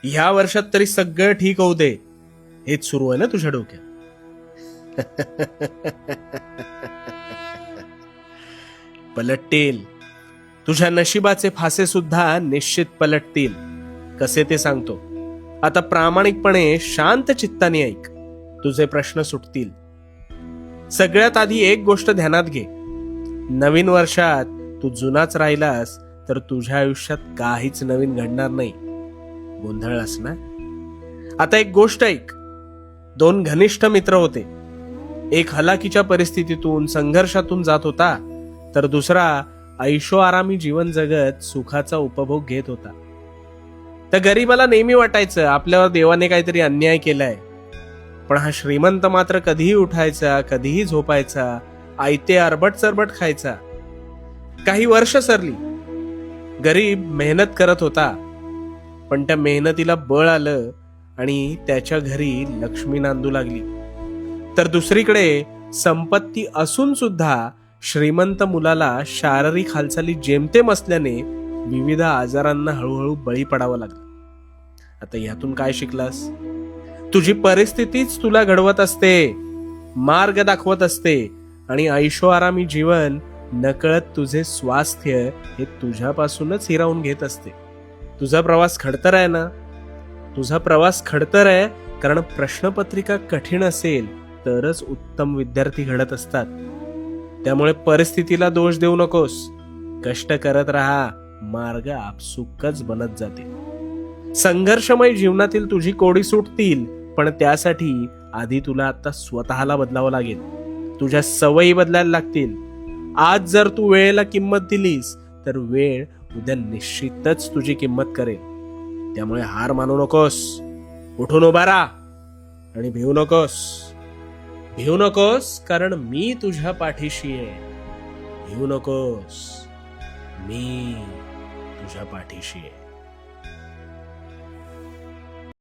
ह्या वर्षात तरी सगळं ठीक होऊ दे, हेच सुरू आहे ना तुझ्या डोक्यात. पलटतील. तुझ्या नशिबाचे फासे सुद्धा निश्चित पलटतील. कसे ते सांगतो. आता प्रामाणिकपणे शांत चित्ताने ऐक. तुझे प्रश्न सुटतील. सगळ्यात आधी एक गोष्ट ध्यानात घे. नवीन वर्षात तू जुनाच राहिलास तर तुझ्या आयुष्यात काहीच नवीन घडणार नाही. गोंधळलास ना? आता एक गोष्ट ऐक. 2 घनिष्ठ मित्र होते. एक हलाखीच्या परिस्थितीतून संघर्षातून जात होता, तर दुसरा ऐशोआरामी जीवन जगत सुखाचा उपभोग घेत होता. त्या गरीबाला नेहमी वाटायचं आपल्यावर देवाने काहीतरी अन्याय केलाय. पण हा श्रीमंत मात्र कधीही उठायचा, कधीही झोपायचा, आयते अरबट चरबट खायचा. काही वर्ष सरली. गरीब मेहनत करत होता, पण त्या मेहनतीला बळ आलं आणि त्याच्या घरी लक्ष्मी नांदू लागली. तर दुसरीकडे संपत्ती असून सुद्धा श्रीमंत मुलाला शारीरिक हालचाली जेमतेम असल्याने विविध आजारांना हळूहळू बळी पडावं लागलं. आता यातून काय शिकलास? तुझी परिस्थितीच तुला घडवत असते, मार्ग दाखवत असते आणि ऐशोआरामी जीवन नकळत तुझे स्वास्थ्य हे तुझ्यापासूनच हिरावून घेत असते. तुझा प्रवास खडतर आहे ना? तुझा प्रवास खडतर आहे कारण प्रश्नपत्रिका कठीण असेल तरच उत्तम विद्यार्थी घडत असतात. त्यामुळे परिस्थितीला दोष देऊ नकोस. कष्ट करत राहा, मार्ग आपसुकच बनत जाते. संघर्षमय जीवनातील तुझी कोडी सुटतील, पण त्यासाठी आधी तुला आता स्वतःला बदलावं लागेल. तुझ्या सवयी बदलायला लागतील. आज जर तू वेळेला किंमत दिलीस तर वेळ उद्या निश्चितच तुझी किंमत करेल. त्यामुळे हार मानू नकोस. उठून उभा राहा आणि भिवू नकोस. भिवू नकोस कारण मी तुझ्या पाठीशी आहे. भिवू नकोस, मी तुझ्या पाठीशी आहे.